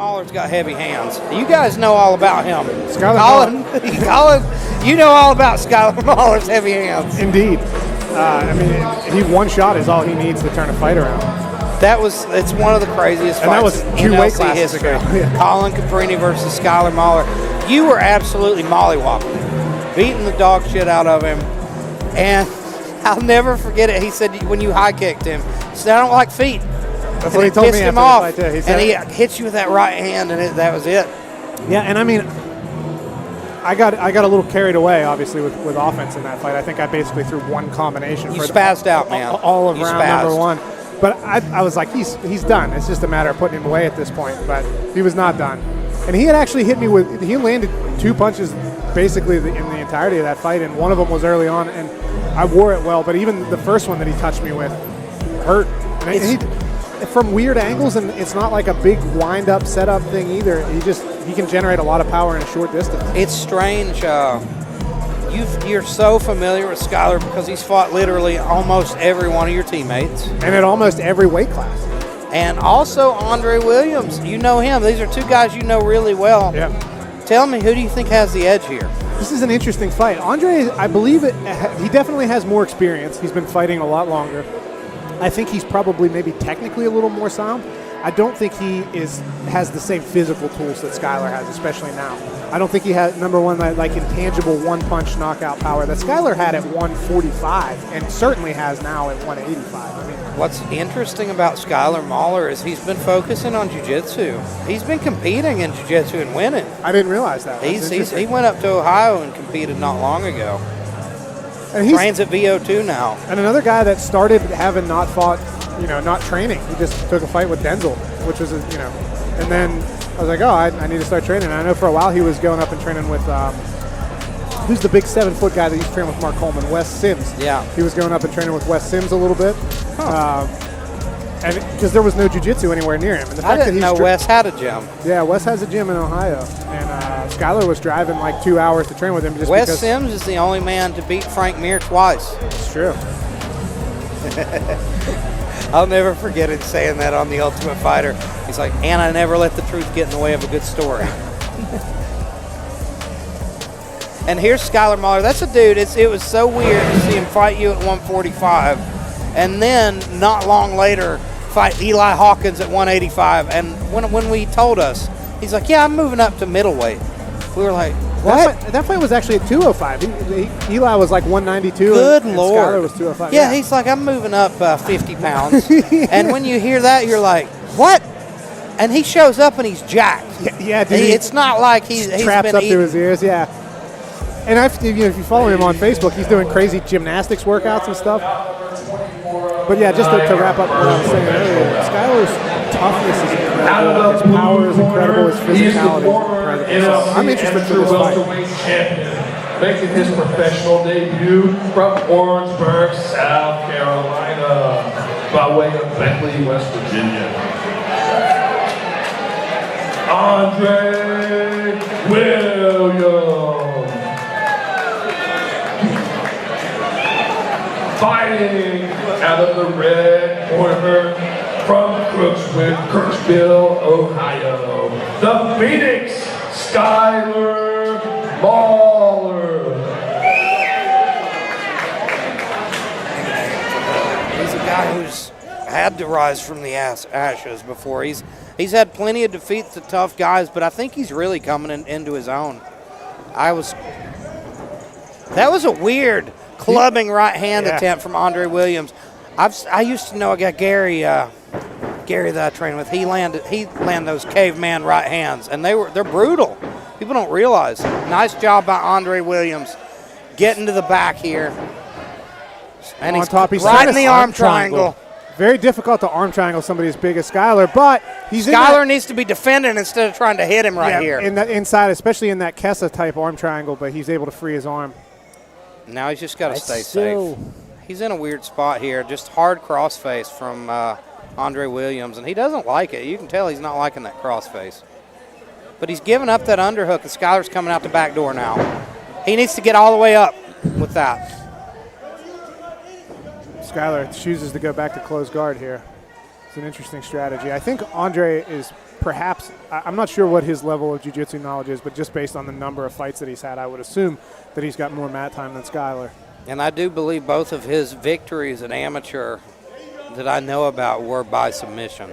Mauller's got heavy hands. You guys know all about him. Colin, you know all about Skyler Mauller's heavy hands. Indeed. I mean, he one shot is all he needs to turn a fight around. It's one of the craziest fights in NLC history. Yeah. Colin Caprini versus Skyler Mauller. You were absolutely mollywhopping him, beating the dog shit out of him. And I'll never forget it. He said when you high kicked him, he said, I don't like feet. That's what he told me after the fight, too. And he hits you with that right hand, and that was it. Yeah, and I mean, I got a little carried away, obviously, with offense in that fight. I think I basically threw one combination. You spazzed out, man. All of round number one. But I was like, he's done. It's just a matter of putting him away at this point. But he was not done. And he had actually hit me he landed 2 punches basically in the entirety of that fight, and one of them was early on, and I wore it well. But even the first one that he touched me with hurt. And from weird angles, and it's not like a big wind-up, set-up thing either. He can generate a lot of power in a short distance. It's strange. You're so familiar with Skyler because he's fought literally almost every one of your teammates. And at almost every weight class. And also Andr'e Williams. You know him. These are 2 guys you know really well. Yeah. Tell me, who do you think has the edge here? This is an interesting fight. Andr'e, I believe he definitely has more experience. He's been fighting a lot longer. I think he's probably maybe technically a little more sound. I don't think he has the same physical tools that Skyler has, especially now. I don't think he has, number one, like intangible one-punch knockout power that Skyler had at 145 and certainly has now at 185. I mean, what's interesting about Skyler Mauller is he's been focusing on jiu-jitsu. He's been competing in jiu-jitsu and winning. I didn't realize that. He went up to Ohio and competed not long ago. And he trains at VO2 now. And another guy that started having not fought, not training. He just took a fight with Denzel, which was, and then I was like, oh, I need to start training. And I know for a while he was going up and training with, who's the big 7-foot guy that used to train with Mark Coleman? Wes Sims. Yeah. He was going up and training with Wes Sims a little bit. Huh. And because there was no jiu-jitsu anywhere near him. And the fact I didn't know Wes had a gym. Yeah, Wes has a gym in Ohio. And Skyler was driving like 2 hours to train with him. Wes Sims is the only man to beat Frank Mir twice. It's true. I'll never forget it saying that on The Ultimate Fighter. He's like, and I never let the truth get in the way of a good story. And here's Skyler Mauller. That's a dude. It was so weird to see him fight you at 145, and then not long later fight Eli Hawkins at 185. And when we told us, he's like, yeah, I'm moving up to middleweight. We were like, what? That fight was actually at 205. Eli was like 192. Good and Lord. Skyler was 205. Yeah, he's like, I'm moving up 50 pounds. And when you hear that, you're like, what? And he shows up and he's jacked. Yeah, dude. It's not like he's traps been up to his ears, yeah. And if you follow him on Facebook, he's doing crazy gymnastics workouts and stuff. But yeah, just to wrap up what I was saying earlier, Skyler's toughness is incredible. His power is incredible. His physicality is incredible. So I'm interested for this fight. Making his professional debut from Orangeburg, South Carolina, by way of Beckley, West Virginia. Andr'e Williams. Fighting out of the red corner from Crooksville, Ohio, the Phoenix, Skyler Mauller. He's a guy who's had to rise from the ashes before. He's had plenty of defeats to tough guys, but I think he's really coming into his own. That was a weird clubbing right hand attempt from Andr'e Williams. I used to know a guy, Gary that I trained with. He landed those caveman right hands, and they're brutal. People don't realize. Nice job by Andr'e Williams getting to the back here. And on top, he's right in the arm triangle. Very difficult to arm triangle somebody as big as Skyler, but Skyler needs to be defending instead of trying to hit him here. In that inside, especially in that Kessa type arm triangle, but he's able to free his arm. Now he's just got to stay safe. He's in a weird spot here. Just hard crossface from Andr'e Williams, and he doesn't like it. You can tell he's not liking that crossface. But he's giving up that underhook, and Skyler's coming out the back door now. He needs to get all the way up with that. Skyler chooses to go back to close guard here. It's an interesting strategy. I think Andr'e is perhaps, I'm not sure what his level of jiu-jitsu knowledge is, but just based on the number of fights that he's had, I would assume that he's got more mat time than Skyler. And I do believe both of his victories at amateur that I know about were by submission.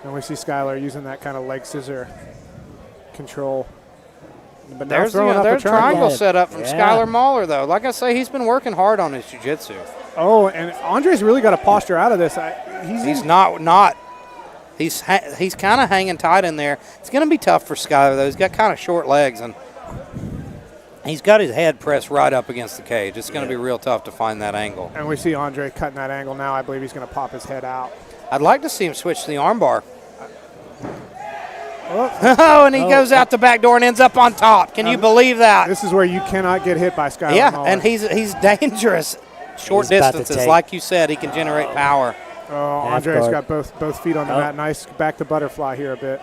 And we see Skyler using that kind of leg scissor control. But now There's throwing up a a triangle set up from Yeah. Skyler Mauller, though. Like I say, he's been working hard on his jiu-jitsu. Oh, and Andre's really got to posture out of this. He's not. He's kind of hanging tight in there. It's going to be tough for Skyler, though. He's got kind of short legs, and he's got his head pressed right up against the cage. It's going to be real tough to find that angle. And we see Andr'e cutting that angle now. I believe he's going to pop his head out. I'd like to see him switch to the armbar. Oh, and he goes out the back door and ends up on top. Can you believe that? This is where you cannot get hit by Skyler Yeah, Mauller. and he's dangerous. Short He's about to distances, take- like you said, he can generate power. Oh, Half Andre's guard. got both feet on the mat. Nice back to butterfly here a bit.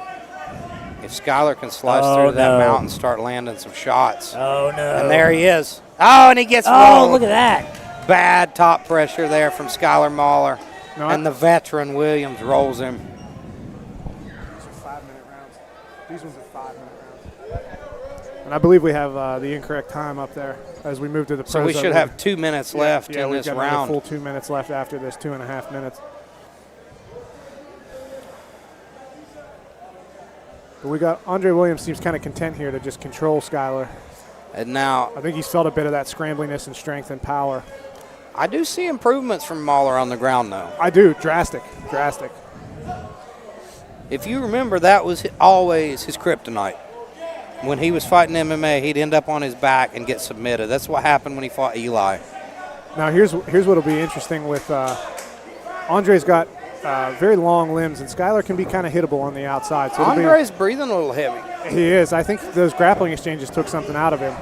If Skyler can slice Oh, through that no. mount and start landing some shots. Oh, no. And there he is. Oh, and he gets Oh, rolled. look at that. Bad top pressure there from Skyler Mauller. No, And the veteran Williams rolls him. These are 5-minute rounds. These ones are 5-minute rounds. And I believe we have the incorrect time up there as we move to the So we pros. should have 2 minutes left yeah, in we've this got another round. full 2 minutes left after this, 2.5 minutes. But we got Andr'e Williams seems kind of content here to just control Skyler. And now I think he's felt a bit of that scrambliness and strength and power. I do see improvements from Mauller on the ground, though. I do. Drastic. If you remember, that was always his kryptonite. When he was fighting MMA, he'd end up on his back and get submitted. That's what happened when he fought Eli. Now here's what'll be interesting with Andre's got very long limbs, and Skyler can be kind of hittable on the outside. So Andre's breathing a little heavy. he is. I think those grappling exchanges took something out of him.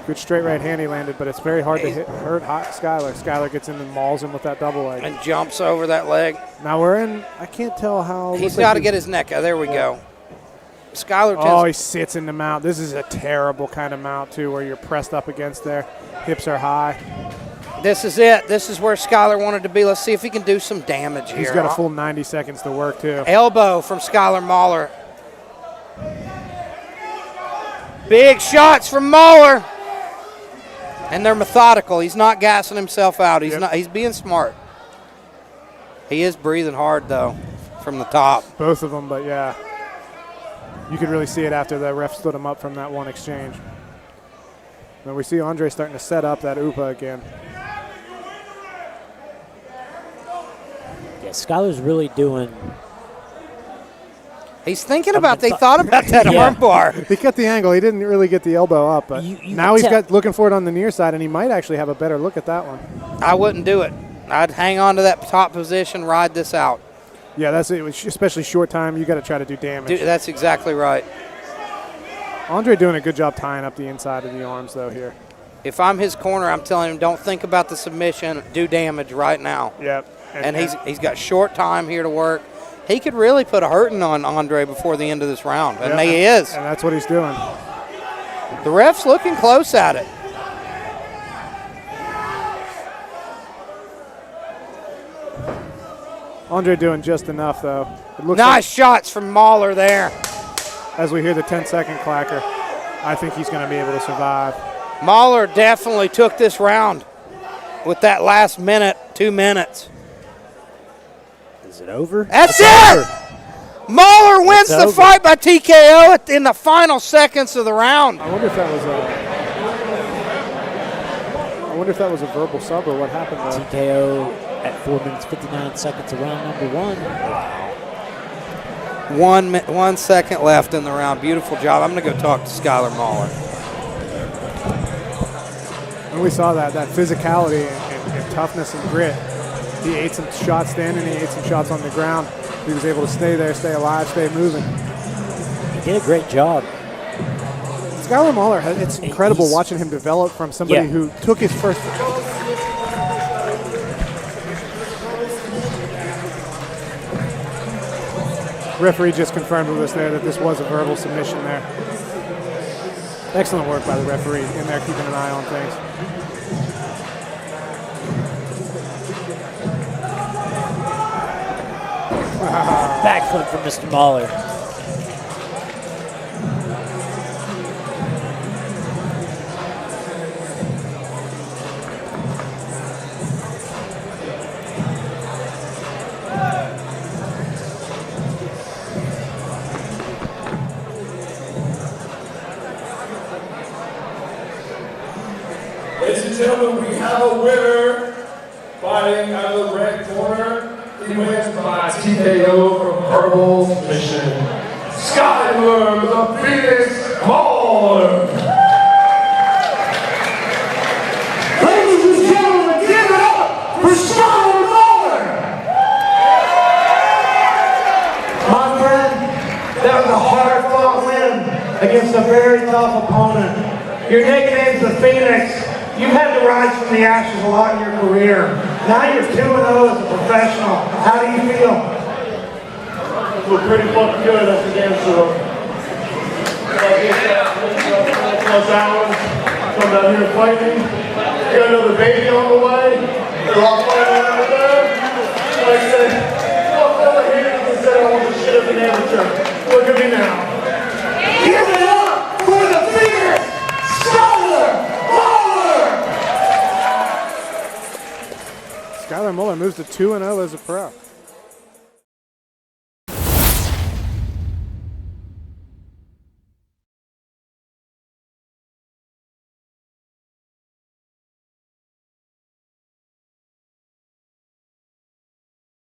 Good straight right hand he landed, but it's very hard to hurt hot Skyler. Skyler gets in and mauls him with that double leg. And jumps over that leg. Now we're in. I can't tell how. He's got to get his neck out. There we go. Skyler Oh, he tends, sits in the mount. This is a terrible kind of mount too, where you're pressed up against there. Hips are high. this is it. This is where Skyler wanted to be. Let's see if he can do some damage here. He's got a full 90 seconds to work too. Elbow from Skyler Mauller. Big shots from Mauller. And they're methodical. He's not gassing himself out. He's being smart. He is breathing hard though from the top. Both of them, but yeah. You could really see it after the ref stood him up from that one exchange. And we see Andr'e starting to set up that UPA again. Yeah, Skyler's really doing. He's thinking about. They thought about that Yeah. armbar. He cut the angle. He didn't really get the elbow up, but You now can he's tell. got looking for it on the near side, and he might actually have a better look at that one. I wouldn't do it. I'd hang on to that top position, ride this out. Yeah, that's it. Especially short time, you got to try to do damage. Dude, that's exactly right. Andr'e doing a good job tying up the inside of the arms though here. If I'm his corner, I'm telling him, don't think about the submission. Do damage right now. Yep. And he's got short time here to work. He could really put a hurting on Andr'e before the end of this round, and Yep, he is. And that's what he's doing. The ref's looking close at it. Andr'e doing just enough though. It looks Nice shots from Mauller there. like, as we hear the 10-second clacker, I think he's going to be able to survive. Mauller definitely took this round with that last minute, 2 minutes. Is it over? That's It's it! over. Mauller wins It's the over. fight by TKO in the final seconds of the round. I wonder if that was a verbal sub or what happened there. TKO at 4 minutes 59 seconds of round number one. 1 second left in the round. Beautiful job. I'm going to go talk to Skyler Mauller. And we saw that physicality and toughness and grit. He ate some shots standing. He ate some shots on the ground. He was able to stay there, stay alive, stay moving. He did a great job. Skyler Mauller, it's incredible He's- watching him develop from somebody Yeah. who took his first. Referee just confirmed with us there that this was a verbal submission there. Excellent work by the referee in there, keeping an eye on things. 1 Backflip from Mr. Mauller. Ladies and gentlemen, we have a winner fighting out of the red corner. He wins by TKO from Purple Mission. Skyler the Phoenix Mauller. Ladies and gentlemen, give it up for Skyler Mauller! My friend, that was a hard-fought win against a very tough opponent. Your nickname's the Phoenix. You've had to rise from the ashes a lot in your career. Now you're 2-0 as a professional. How do you feel? I feel pretty fucking good after game show. Plus hours, come down here fighting. Got another baby on the way. They're all fighting over there. Like I said, fuck all the haters that said I want the shit as an amateur. Look at me now. Give it up for the Phoenix, Skyler Mauller! Skyler Mauller moves to 2-0 as a pro.